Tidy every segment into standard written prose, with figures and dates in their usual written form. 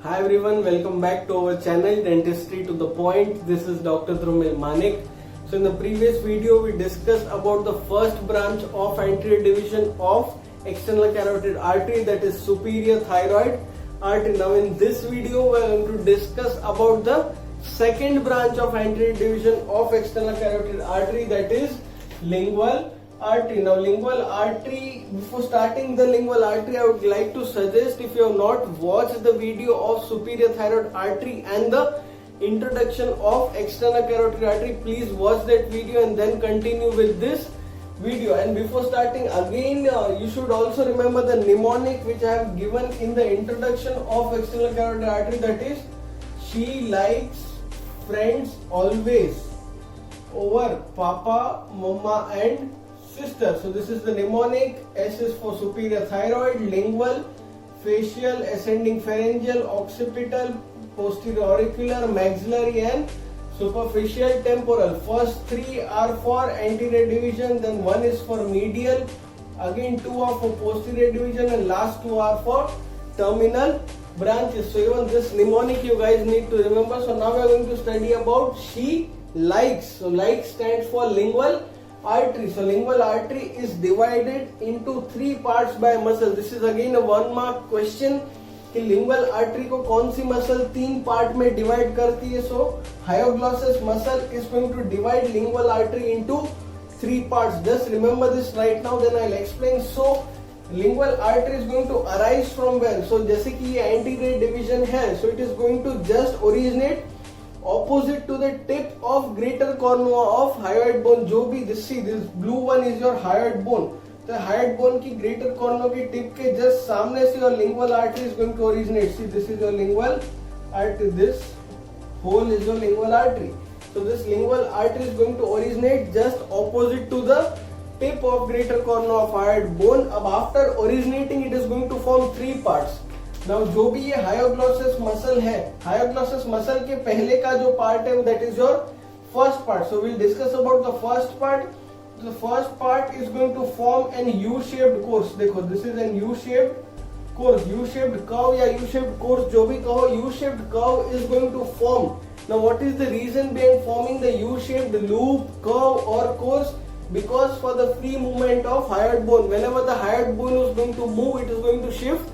Hi everyone, welcome back to our channel Dentistry to the Point. This is Dr. Drumil Manik. So in the previous video we discussed about the first branch of anterior division of external carotid artery, that is superior thyroid artery. Now in this video we are going to discuss about the second branch of anterior division of external carotid artery, that is lingual artery. Now lingual artery, before starting the lingual artery, I would like to suggest, if you have not watched the video of superior thyroid artery and the introduction of external carotid artery, please watch that video and then continue with this video. And before starting again, you should also remember the mnemonic which I have given in the introduction of external carotid artery, that is, she likes friends always over papa, mama and sister. So this is the mnemonic. S is for superior thyroid, lingual, facial, ascending pharyngeal, occipital, posterior auricular, maxillary and superficial temporal. First three are for anterior division, then one is for medial, again two are for posterior division, and last two are for terminal branches. So even this mnemonic you guys need to remember. So now we are going to study about she likes. So like stands for lingual artery. So lingual artery is divided into three parts by muscle. This is again a 1 mark question कि lingual artery को कौन सी muscle तीन part में divide करती है. सो hyoglossus muscle is going to divide lingual artery into three parts. Just remember this right now, then I'll explain. So lingual artery is going to arise from where? So जैसे कि ये anterior division है, so it is going to just originate opposite to the tip of greater cornua of hyoid bone. जो भी this blue one is your hyoid bone. तो hyoid bone की greater cornua की tip के just सामने से your lingual artery is going to originate. See, this is your lingual artery. This hole is your lingual artery. So this lingual artery is going to originate just opposite to the tip of greater cornua of hyoid bone. अब after originating it is going to form three parts. Now जो भी ये hyoglossus muscle है, hyoglossus muscle के पहले का जो part है, that is your first part. So we'll discuss about the first part. The first part is going to form an U-shaped course. देखो, this is an U-shaped course, U-shaped curve या U-shaped course, जो भी कहो, U-shaped curve is going to form. Now what is the reason behind forming the U-shaped loop, curve or course? Because for the free movement of hyoid bone, whenever the hyoid bone is going to move, it is going to shift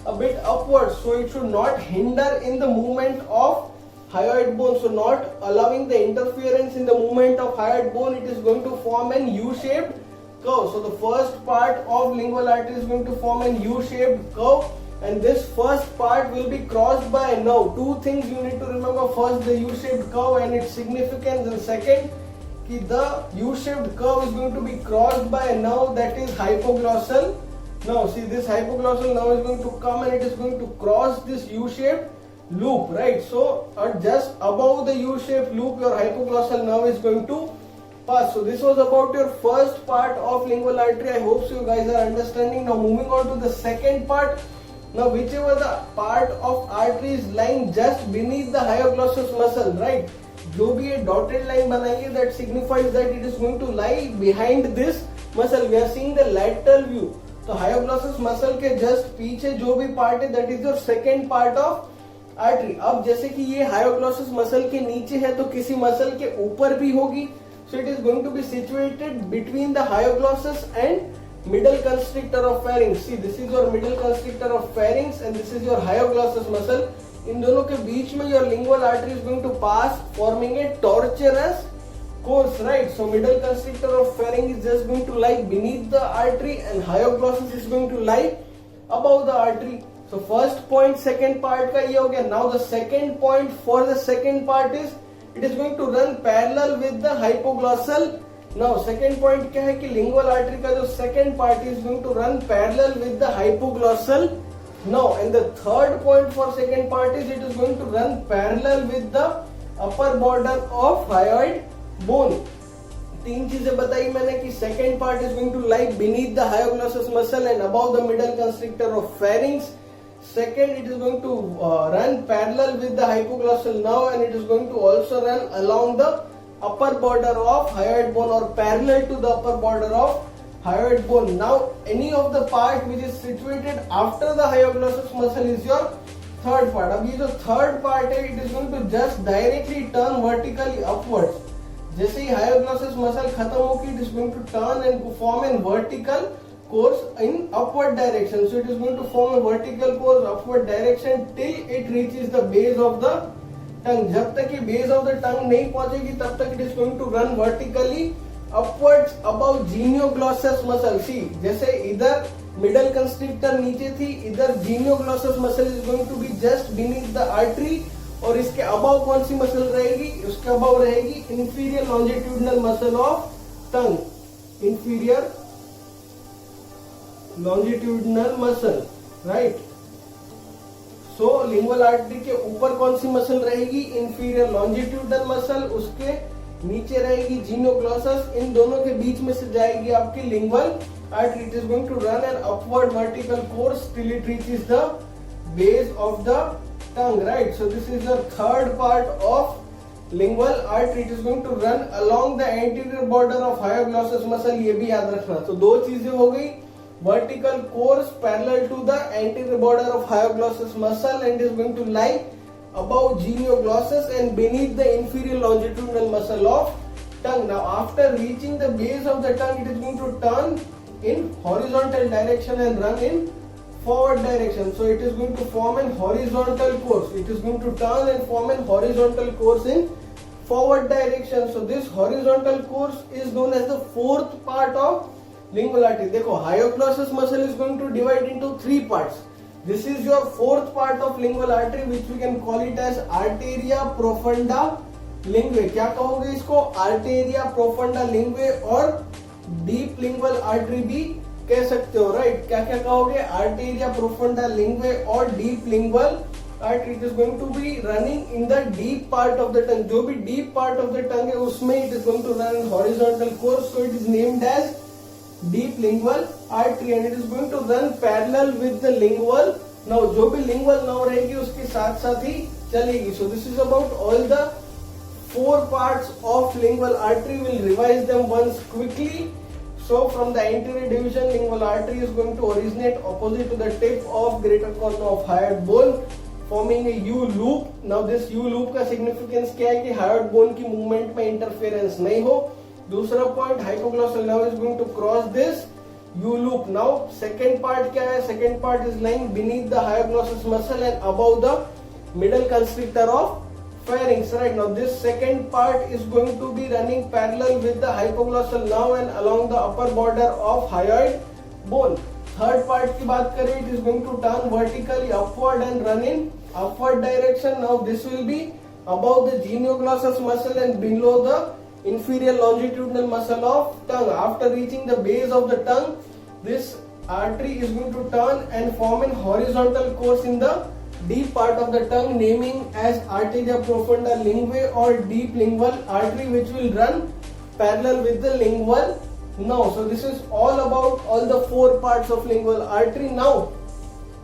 a bit upwards, so it should not hinder in the movement of hyoid bone. So not allowing the interference in the movement of hyoid bone, it is going to form an U-shaped curve. So the first part of lingual artery is going to form an U-shaped curve, and this first part will be crossed by a nerve. Two things you need to remember: first, the U-shaped curve and its significance, and second, the U-shaped curve is going to be crossed by a nerve, that is hypoglossal. Now see, this hypoglossal nerve is going to come and it is going to cross this U-shaped loop, right? So just above the U-shaped loop, your hypoglossal nerve is going to pass. So this was about your first part of lingual artery. I hope so you guys are understanding. Now moving on to the second part. Now whichever the part of artery is lying just beneath the hyoglossus muscle, right? जो भी ये dotted line बनाई है, that signifies that it is going to lie behind this muscle. We are seeing the lateral view. तो hyoglossus muscle के just पीछे जो भी part है, that is your second part of artery. अब जैसे कि ये hyoglossus muscle के नीचे है, तो किसी muscle के ऊपर भी होगी. So it is going to be situated between the hyoglossus and middle constrictor of pharynx. See, this is your middle constrictor of pharynx and this is your hyoglossus muscle. इन दोनों के बीच में your lingual artery is going to pass, forming a tortuous course, right? So middle constrictor of pharynx is just going to lie beneath the artery and hyoglossus is going to lie above the artery. So first point, second part का ये हो गया. Now the second point for the second part is it is going to run parallel with the hypoglossal. Now second point क्या है कि lingual artery का जो second part is going to run parallel with the hypoglossal. Now and the third point for second part is it is going to run parallel with the upper border of hyoid bone. तीन चीजें बताई मैंने कि second part is going to lie beneath the hyoglossus muscle and above the middle constrictor of pharynx. Second, it is going to run parallel with the hypoglossal nerve and it is going to also run along the upper border of hyoid bone or parallel to the upper border of hyoid bone. Now any of the part which is situated after the hyoglossus muscle is your third part, अब ये जो third part है it is going to just directly turn vertically upwards. जैसे ही hyoglossus muscle खत्म होगी it is going to turn and form an vertical course in upward direction. So it is going to form a vertical course upward direction till it reaches the base of the tongue. जब तक ये base of the tongue नहीं पहुंचेगी तब तक it is going to run vertically upwards above genioglossus muscle. See, जैसे इधर middle constrictor नीचे थी, इधर genioglossus muscle is going to be just beneath the artery. और इसके above कौन सी मसल रहेगी? उसके above रहेगी inferior longitudinal muscle of tongue. Inferior longitudinal muscle, right? So lingual artery के ऊपर कौन सी मसल रहेगी? inferior longitudinal muscle, उसके नीचे रहेगी genioglossus, इन दोनों के बीच में से जाएगी आपकी lingual artery. It is going to run an upward vertical course till it reaches the base of the tongue, right? So this is the third part of lingual artery. It is going to run along the anterior border of hyoglossus muscle. ये भी याद रखना. तो दो चीजें हो गई, vertical course parallel to the anterior border of hyoglossus muscle and is going to lie above genioglossus and beneath the inferior longitudinal muscle of tongue. Now after reaching the base of the tongue, it is going to turn in horizontal direction and run in forward direction. So it is going to form an horizontal course. It is going to turn and form an horizontal course in forward direction. So this horizontal course is known as the fourth part of lingual artery. देखो, hyoglossus muscle is going to divide into three parts. This is your fourth part of lingual artery, which we can call it as arteria profunda linguae. क्या कहोगे इसको? arteria profunda linguae और deep lingual artery भी कह सकते हो, right? क्या क्या कहोगे? arteria profunda linguae और deep lingual artery. It is going to be running in the deep part of the tongue. जो भी deep part of the tongue है उसमें it is going to run in horizontal course. So it is named as deep lingual artery and it is going to run parallel with the lingual nerve. जो भी lingual nerve रहेगी उसके साथ साथ ही चलेगी. So this is about all the four parts of lingual artery. We'll revise them once quickly. So from the anterior division, lingual artery is going to originate opposite to the tip of greater corner of hyoid bone, forming a U loop. Now this U loop का significance क्या है कि hyoid bone की movement में interference नहीं हो. दूसरा point, hypoglossal nerve is going to cross this U loop. Now second part क्या है? Second part is lying beneath the hyoglossus muscle and above the middle constrictor of pharynx, right? Now this second part is going to be running parallel with the hypoglossal nerve and along the upper border of hyoid bone. Third part की बात करें, it is going to turn vertically upward and run in upward direction. Now this will be above the genioglossus muscle and below the inferior longitudinal muscle of tongue. After reaching the base of the tongue, this artery is going to turn and form an horizontal course in the deep part of the tongue, naming as arteria profunda linguae or deep lingual artery, which will run parallel with the lingual nerve. So this is all about all the four parts of lingual artery. Now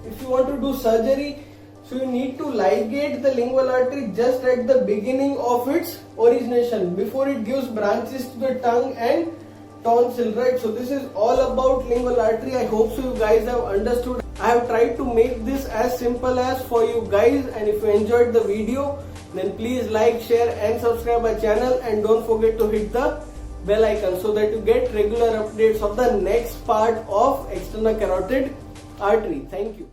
if you want to do surgery, so you need to ligate the lingual artery just at the beginning of its origination before it gives branches to the tongue and tonsil, right? So this is all about lingual artery. I hope so you guys have understood. I have tried to make this as simple as for you guys, and if you enjoyed the video then please like, share and subscribe my channel, and don't forget to hit the bell icon so that you get regular updates of the next part of external carotid artery. Thank you.